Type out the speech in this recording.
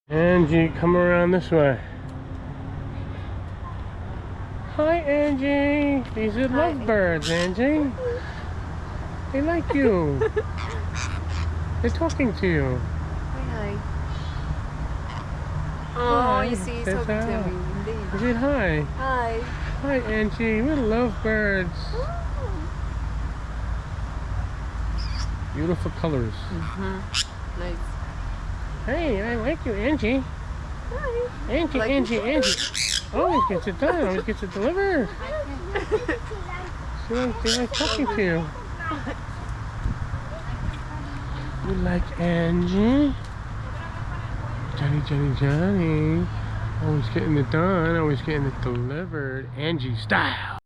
Angie, come around this way. Hi, Angie. These are lovebirds, Angie. They like you. They're talking to you. Hi. Oh, Hi. you see, he's Say talking to hi. me. Indeed. You said hi. Hi. Hi, Angie. We're lovebirds. Beautiful colors. Nice. Hey, I like you, Angie. Hi. Angie, Like Angie, Angie. Always gets it done. Always gets it delivered. They like talking to you. You like Angie? Johnny, Johnny, Johnny. Always getting it done. Always getting it delivered. Angie style.